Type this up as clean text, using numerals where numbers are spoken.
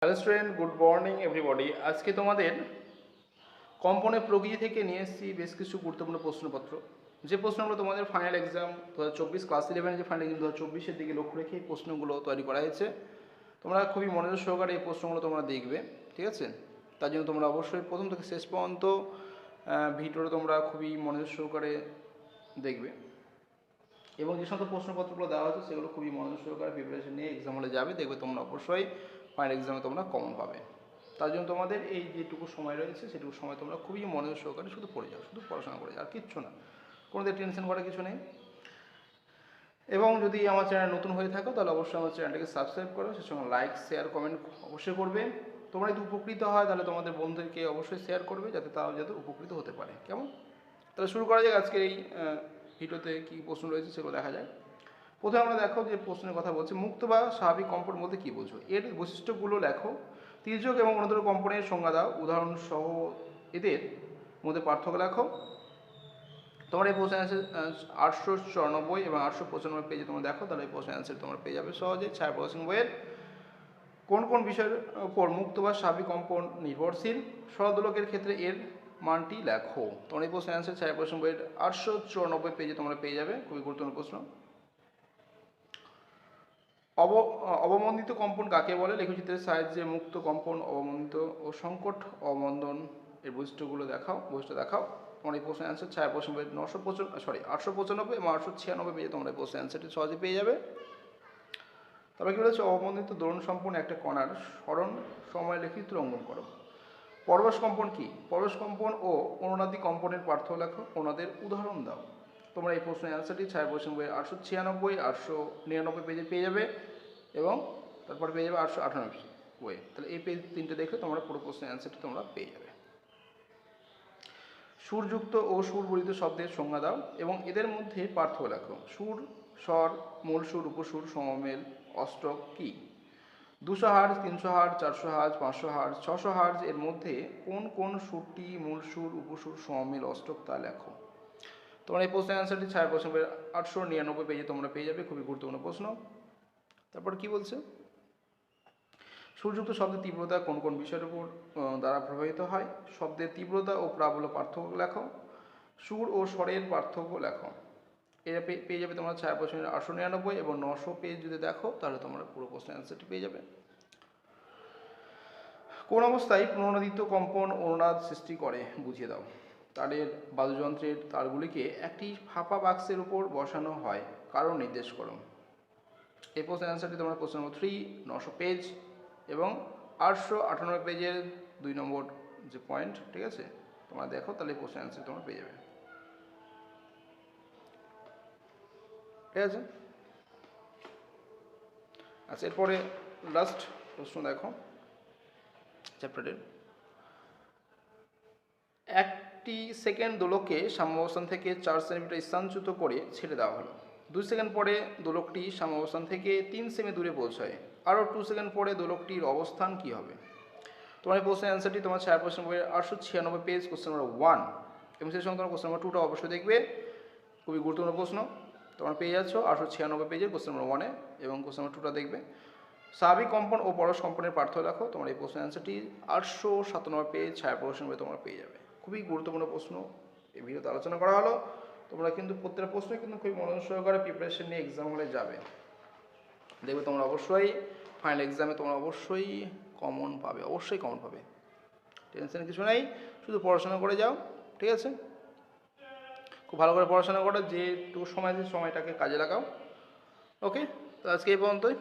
Hello student, good morning everybody. আজকে তোমাদের কম্পনের প্রকৃতি থেকে নিয়ে এসেছি বেশ কিছু গুরুত্বপূর্ণ প্রশ্নপত্র, যে প্রশ্নগুলো তোমাদের ফাইনাল এক্সাম 2024 ক্লাস 11 যে ফাইনাল এক্সাম 2024-এর দিকে লক্ষ্য রেখে এই প্রশ্নগুলো তৈরি করা হয়েছে। তোমরা খুবই মনোযোগ সহকারে এই প্রশ্নগুলো তোমরা দেখবে, ঠিক আছে? তার জন্য তোমরা অবশ্যই প্রথম থেকে শেষ পর্যন্ত ভিডিওটা তোমরা খুবই মনোযোগ সহকারে দেখবে, এবং যে সমস্ত প্রশ্নপত্রগুলো দেওয়া হচ্ছে সেগুলো খুবই মনোযোগ সহকারে প্রিপারেশন নিয়ে এক্সাম হলে যাবে, দেখবে তোমরা অবশ্যই ফাইনাল এক্সামে তোমরা কমন পাবে। তার জন্য তোমাদের এই যেটুকু সময় রয়েছে সেটুকু সময় তোমরা খুবই মনোযোগ সহকারে শুধু পড়ে যাও, শুধু পড়াশোনা করে যাও, আর কিচ্ছু না, কোনোদিন টেনশন করার কিছু নেই। এবং যদি আমার চ্যানেল নতুন হয়ে থাকো তাহলে অবশ্যই আমার চ্যানেলটাকে সাবস্ক্রাইব করো, সে সঙ্গে লাইক শেয়ার কমেন্ট অবশ্যই করবে। তোমরা যদি উপকৃত হয় তাহলে তোমাদের বন্ধুদেরকে অবশ্যই শেয়ার করবে, যাতে তারাও যাতে উপকৃত হতে পারে। কেমন? তাহলে শুরু করা যাক আজকের এই ভিডিওতে কী প্রশ্ন রয়েছে সেগুলো দেখা যায়। প্রথমে আমরা দেখো যে প্রশ্নের কথা বলছে, মুক্ত বা স্বাভাবিক কম্পন বলতে কী বোঝো, এর বৈশিষ্ট্যগুলো লেখো, তির্যক এবং অনুত্তর কম্পনের সংজ্ঞা দাও, উদাহরণ সহ এদের মধ্যে পার্থক্য লেখো। তোমার এই প্রশ্নের অ্যান্সার 894 এবং 895 পেজে তোমরা দেখো, তাহলে এই প্রশ্নের অ্যান্সার তোমরা পেয়ে যাবে সহজে। ছায়া প্রকাশন বইয়ের কোন কোন বিষয়ের উপর মুক্ত বা স্বাভাবিক কম্পন নির্ভরশীল, সরলদোলকের ক্ষেত্রে এর মানটি লেখো। তোমার এই প্রশ্নের অ্যান্সার ছায়া প্রকাশন বইয়ের 894 পেজে তোমরা পেয়ে যাবে, খুবই গুরুত্বপূর্ণ প্রশ্ন। অবমন্দিত কম্পন কাকে বলে, লেখচিত্রের সাহায্যে মুক্ত কম্পন, অবমন্দিত ও সংকট অবমন্দন এর বৈশিষ্ট্যগুলো দেখাও। তোমার এই প্রশ্নের অ্যান্সার ছায়া প্রশ্ন বই 895 এবং 896 পেজে তোমরা এই প্রশ্নের অ্যান্সারটি সহজে পেয়ে যাবে। তবে কী বলেছে, অবমন্দিত দোলন সম্পন্ন একটা কণার স্মরণ সময় লেখিত অঙ্কন করো। পরবশ কম্পন কি? পরবশ কম্পন ও অনুনাদি কম্পনের পার্থক্য লেখো, ওনাদের উদাহরণ দাও। তোমরা এই প্রশ্নের অ্যান্সারটি ছায়া প্রশ্ন বই 896, 899 পেজে পেয়ে যাবে, এবং তারপর পেয়ে যাবে 898 বই। তাহলে এই পেজ তিনটে দেখলে তোমরা পুরো প্রশ্নের অ্যান্সারটি তোমরা পেয়ে যাবে। সুরযুক্ত ও সুরবর্ধিত শব্দের সংজ্ঞা দাও এবং এদের মধ্যে পার্থক্য লেখো। সুর, স্বর, মূল সুর, উপসুর, সমমেল, অষ্টক কি? 200 hertz, 300 hertz, 400 hertz, 500 hertz, 600 hertz এর মধ্যে কোন কোন সুরটি মূল সুর, উপসুর, সমমেল, অষ্টক তা লেখো। তোমরা এই প্রশ্নের অ্যান্সারটি ছায়া প্রশ্ন 899 পেজে তোমরা পেয়ে যাবে, খুবই গুরুত্বপূর্ণ প্রশ্ন। তারপর কি বলছে, সুরযুক্ত শব্দের তীব্রতা কোন কোন বিষয়ের উপর দ্বারা প্রভাবিত হয়, শব্দের তীব্রতা ও প্রাবল্য পার্থক্য লেখো, সুর ও স্বরের পার্থক্য লেখো। এটা পেয়ে যাবে তোমরা ছায়া প্রশ্নের 899 এবং 900 পেজ যদি দেখো তাহলে তোমরা পুরো প্রশ্নের অ্যান্সারটি পেয়ে যাবে। কোন অবস্থায় পুনরাদিত কম্পন অনুনাদ সৃষ্টি করে বুঝিয়ে দাও। তারের বাদ্যযন্ত্রের তারগুলিকে একটি ফাঁপা বাক্সের উপর বসানো হয়, কারণ নির্দেশ করো। এই প্রশ্নের অ্যান্সারটি তোমরা প্রশ্ন নম্বর 3, 900 পেজ এবং 898 পেজের 2 নম্বর যে পয়েন্ট, ঠিক আছে, তোমরা দেখো, তাহলে এই প্রশ্নের অ্যান্সার তোমরা পেয়ে যাবে, ঠিক আছে। আচ্ছা, এরপরে লাস্ট প্রশ্ন দেখো চ্যাপ্টারের। একটি সেকেন্ড দোলককে সাম্যাবস্থান থেকে 4 সেন্টিমিটার স্থানচ্যুত করে ছেড়ে দেওয়া হলো। 2 সেকেন্ড পরে দোলকটি সাম্যাবস্থান থেকে 3 সেমি দূরে পৌঁছায়, আরও 2 সেকেন্ড পরে দোলকটির অবস্থান কী হবে? তোমার এই প্রশ্নের অ্যান্সারটি তোমার ছায়া প্রশ্ন বইয়ের 896 পেজ কোশ্চেন নম্বর 1, এবং সেই সঙ্গে তোমার কোশ্চেন নম্বর 2টা অবশ্যই দেখবে, খুবই গুরুত্বপূর্ণ প্রশ্ন। তোমরা পেয়ে যাচ্ছ 896 পেজের কোশ্চেন নম্বর 1-এ, এবং কোশ্চেন নম্বর 2টা দেখবে। স্বাভাবিক কম্পন ও পরশ কম্পনের পার্থক্য লেখো। তোমার এই প্রশ্নের অ্যান্সারটি 897 পেজ ছায়া প্রশ্ন বই তোমরা পেয়ে যাবে, খুবই গুরুত্বপূর্ণ প্রশ্ন এই ভিডিওতে আলোচনা করা হলো। তোমরা কিন্তু প্রত্যেকটা প্রশ্ন কিন্তু খুবই মনোযোগ সহকারে প্রিপারেশন নিয়ে এক্সাম হলে যাবে, দেখবে তোমরা অবশ্যই ফাইনাল এক্সামে তোমরা অবশ্যই কমন পাবে, অবশ্যই কমন পাবে, টেনশন কিছু নেই, শুধু পড়াশোনা করে যাও, ঠিক আছে। খুব ভালো করে পড়াশোনা করো, যেটুকু সময় আছে সময়টাকে কাজে লাগাও। ওকে, তো আজকে এই পর্যন্তই।